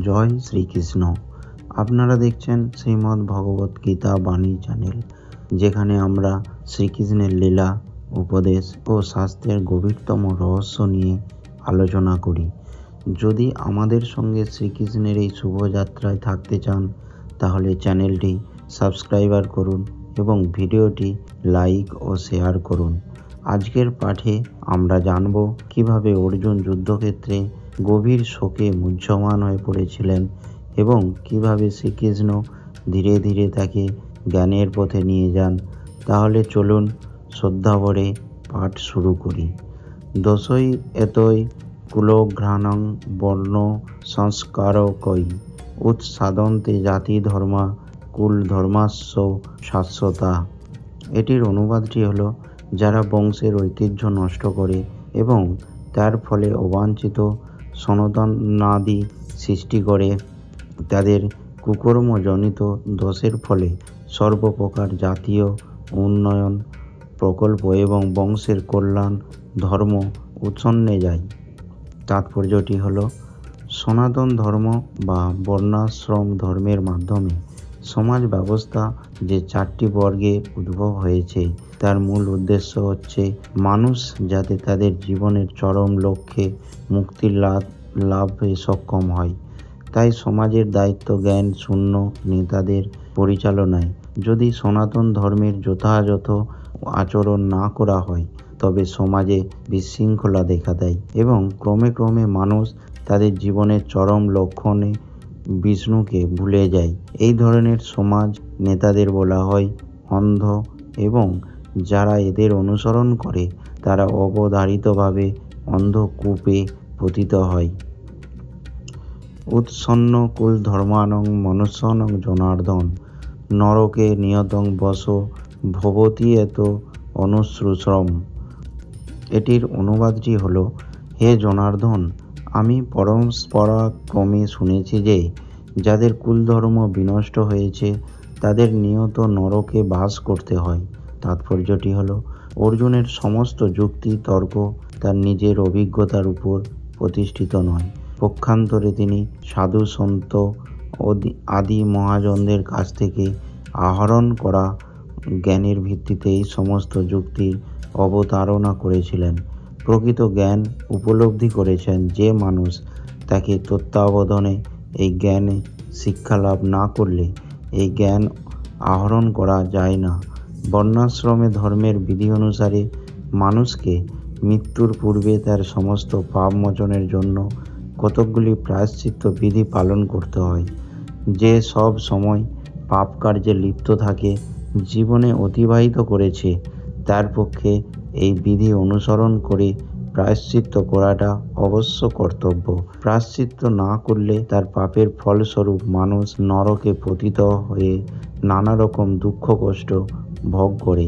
জয় শ্রীকৃষ্ণ। আপনারা দেখছেন শ্রীমদ্ ভগবত গীতা বাণী চ্যানেল, যেখানে আমরা শ্রীকৃষ্ণের লীলা, উপদেশ ও শাস্ত্রের গভীরতম রহস্য নিয়ে আলোচনা করি। যদি আমাদের সঙ্গে শ্রীকৃষ্ণের এই শুভযাত্রায় থাকতে চান, তাহলে চ্যানেলটি সাবস্ক্রাইবার করুন এবং ভিডিওটি লাইক ও শেয়ার করুন। আজকের পাঠে আমরা জানব কিভাবে অর্জুন যুদ্ধক্ষেত্রে গভীর শোকে মুহ্যমান হয়ে পড়েছিলেন এবং কিভাবে শ্রীকৃষ্ণ ধীরে ধীরে তাকে জ্ঞানের পথে নিয়ে যান। তাহলে চলুন শ্রদ্ধাভরে পাঠ শুরু করি। দশই এতই কুলঘ্রাণং বর্ণ সংস্কারকৈ উৎসাদন্তে জাতি ধর্মা কুল ধর্মাস্য শাশ্বতা। এটির অনুবাদটি হলো, যারা বংশের ঐতিহ্য নষ্ট করে এবং তার ফলে অবাঞ্ছিত সনাতনাদি সৃষ্টি করে, তাদের কুকর্মজনিত দোষের ফলে সর্বপ্রকার জাতীয় উন্নয়ন প্রকল্প এবং বংশের কল্যাণ ধর্ম উচ্ছন্নে যায়। তাৎপর্যটি হলো, সনাতন ধর্ম বা বর্ণাশ্রম ধর্মের মাধ্যমে সমাজ ব্যবস্থা যে 4টি বর্গে উদ্ভব হয়েছে, তার মূল উদ্দেশ্য হচ্ছে মানুষ যাতে তাদের জীবনের চরম লক্ষ্যে মুক্তির লাভে সক্ষম হয়। তাই সমাজের দায়িত্ব জ্ঞান শূন্য নেতাদের পরিচালনায়। যদি সনাতন ধর্মের যথাযথ আচরণ না করা হয়, তবে সমাজে বিশৃঙ্খলা দেখা দেয় এবং ক্রমে ক্রমে মানুষ তাদের জীবনের চরম লক্ষ্যে বিষ্ণুকে ভুলে যায়। এই ধরনের সমাজ নেতাদের বলা হয় অন্ধ এবং যারা এদের অনুসরণ করে তারা অবধারিতভাবে অন্ধকূপে পতিত হয়। উৎসন্ন কুল ধর্মানং মনুষ্যনং জনার্দন নরকে নিয়তং বস ভবতি এত অনুশ্রুশ্রম। এটির অনুবাদটি হলো, হে জনার্দন, আমি পরম্পরাক্রমে শুনেছি যে যাদের কুলধর্ম বিনষ্ট হয়েছে তাদের নিয়ত নরকে বাস করতে হয়। তাৎপর্যটি হলো, অর্জুনের সমস্ত যুক্তি তর্ক তার নিজের অভিজ্ঞতার উপর প্রতিষ্ঠিত নয়। পক্ষান্তরে তিনি সাধু সন্ত আদি মহাজনদের কাছ থেকে আহরণ করা জ্ঞানের ভিত্তিতে এই সমস্ত যুক্তির অবতারণা করেছিলেন। প্রকৃত জ্ঞান উপলব্ধি করেছেন যে মানুষ তাকে তত্ত্বাবধানে এই জ্ঞানে শিক্ষালাভ না করলে এই জ্ঞান আহরণ করা যায় না। বর্ণাশ্রমে ধর্মের বিধি অনুসারে মানুষকে মৃত্যুর পূর্বে তার সমস্ত পাপ মোচনের জন্য কতকগুলি প্রায়শ্চিত্ত বিধি পালন করতে হয়। যে সব সময় পাপ কার্যে লিপ্ত থাকে জীবনে অতিবাহিত করেছে, তার পক্ষে এই বিধি অনুসরণ করে প্রায়শ্চিত্ত করাটা অবশ্য কর্তব্য। প্রায়শ্চিত্ত না করলে তার পাপের ফলস্বরূপ মানুষ নরকে পতিত হয়ে নানা রকম দুঃখ কষ্ট ভোগ করে।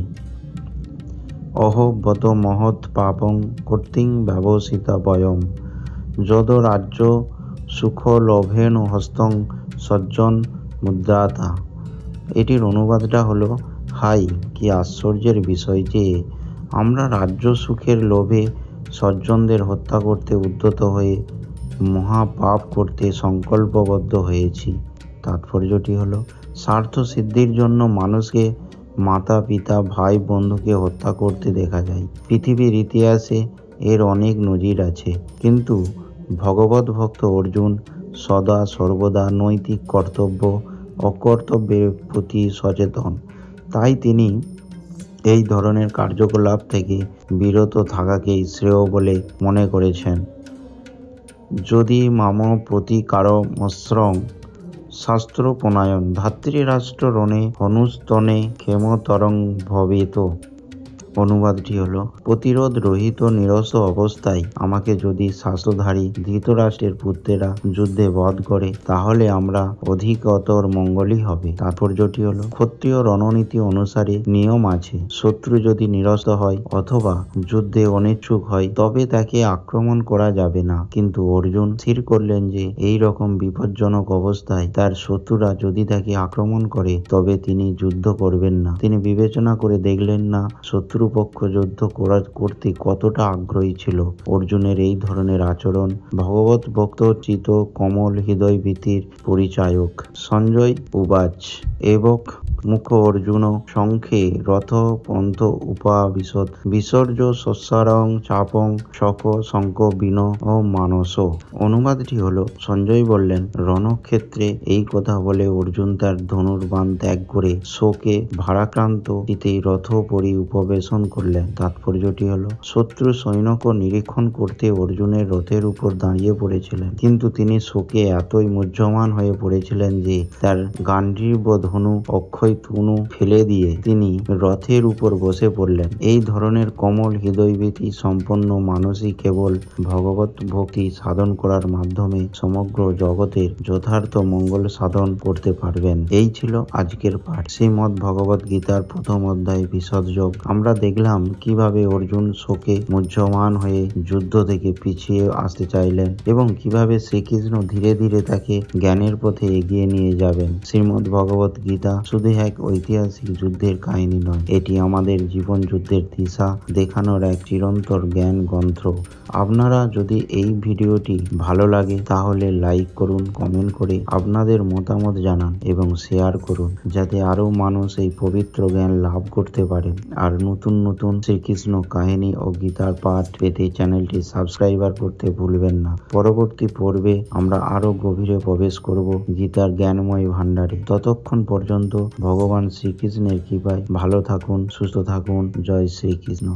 অহোবত মহৎ পাপং কর্তিং ব্যবসিতা বয়ম যদ রাজ্য সুখ লোভেন হস্তং সজ্জন মুদ্রাতা। এটির অনুবাদটা হলো, হাই, কি আশ্চর্যের বিষয় যে আমরা রাজ্য সুখের লোভে সজ্জনদের হত্যা করতে উদ্যত হয়ে মহাপাপ করতে সংকল্পবদ্ধ হয়েছি। তাৎপর্যটি হলো, স্বার্থ সিদ্ধির জন্য মানুষকে মাতা পিতা ভাই বন্ধুকে হত্যা করতে দেখা যায়। পৃথিবীর ইতিহাসে এর অনেক নজির আছে, কিন্তু ভগবত ভক্ত অর্জুন সদা সর্বদা নৈতিক কর্তব্য অকর্তব্যের প্রতি সচেতন। তাই তিনি এই ধরনের কার্যকলাপ থেকে বিরত থাকাকেই শ্রেয় বলে মনে করেছেন। যদি মাম প্রতিকারমস্ত্রং শাস্ত্র প্রণয়ন ধাত্রীরাষ্ট্র রণে হনুস্তনে ক্ষেমতরং ভবেত। অনুবাদটি হলো, প্রতিরোধ রহিত নিরস অবস্থায় আমাকে যদি শাস্ত্রধারী ধৃতরাষ্ট্রের পুত্রেরা যুদ্ধে বধ করে, তাহলে আমরা অধিকতর মঙ্গলই হবে। তাৎপর্যটি হলো, ক্ষত্রিয় রণনীতি অনুসারে নিয়ম আছে, শত্রু যদি নিরস্ত হয় অথবা যুদ্ধে অনিচ্ছুক হয় তবে তাকে আক্রমণ করা যাবে না। কিন্তু অর্জুন স্থির করলেন যে এই রকম বিপজ্জনক অবস্থায় তার শত্রুরা যদি তাকে আক্রমণ করে তবে তিনি যুদ্ধ করবেন না। তিনি বিবেচনা করে দেখলেন না শত্রু শত্রুপক্ষ যুদ্ধ করতে কতটা আগ্রহী ছিল। অর্জুনের এই ধরনের আচরণ ভগবত ভক্ত চিত কমল হৃদয় ভীতির পরিচায়ক। সঞ্জয় উবাচ এবক মুখ অর্জুন সংখ্যে রথ পন্থ উপাবিশদ বিসর্জ শস্যারং চাপং শক শঙ্ক বিন ও মানস। অনুবাদটি হলো, সঞ্জয় বললেন, রণক্ষেত্রে এই কথা বলে অর্জুন তার ধনুর্বাণ ত্যাগ করে শোকে ভারাক্রান্ত চিতে রথ পরি উপবেশন করলেন। তাৎপর্যটি হলো, শত্রু সৈন্যকে নিরীক্ষণ করতে অর্জুনের রথের উপর দাঁড়িয়ে পড়েছিলেন, কিন্তু তিনি শোকে এতই মুহ্যমান হয়ে পড়েছিলেন যে তার গান্ডীব ধনু অক্ষয় তনু ফেলে দিয়ে তিনি রথের উপর বসে পড়লেন। এই ধরনের কমল হৃদয়ভীতি সম্পন্ন মানুষই কেবল ভগবত ভক্তি সাধন করার মাধ্যমে সমগ্র জগতের যথার্থ মঙ্গল সাধন করতে পারবেন। এই ছিল আজকের পাঠ। শ্রীমদ্ ভগবত গীতার প্রথম অধ্যায় বিশদযোগ। আমরা দেখলাম কিভাবে অর্জুন শোকে মুহ্যমান হয়ে যুদ্ধ থেকে পিছিয়ে আসতে চাইলেন এবং কিভাবে শ্রীকৃষ্ণ ধীরে ধীরে তাকে জ্ঞানের পথে এগিয়ে নিয়ে যাবেন। শ্রীমদ্ ভগবত গীতা শুধু এক ঐতিহাসিক যুদ্ধের কাহিনী নয়, এটি আমাদের জীবন যুদ্ধের দিশা দেখানোর এক চিরন্তর জ্ঞান গ্রন্থ। আপনারা যদি এই ভিডিওটি ভালো লাগে তাহলে লাইক করুন, কমেন্ট করে আপনাদের মতামত জানান এবং শেয়ার করুন, যাতে আরো মানুষ এই পবিত্র জ্ঞান লাভ করতে পারেন। আর নতুন নতুন শ্রীকৃষ্ণ কাহিনী ও গীতার পাঠ পেতে চ্যানেলটি সাবস্ক্রাইবার করতে ভুলবেন না। পরবর্তী পর্বে আমরা আরো গভীরে প্রবেশ করব গীতার জ্ঞানময় ভান্ডারে। ততক্ষণ পর্যন্ত ভগবান শ্রীকৃষ্ণের কৃপায় ভালো থাকুন, সুস্থ থাকুন। জয় শ্রীকৃষ্ণ।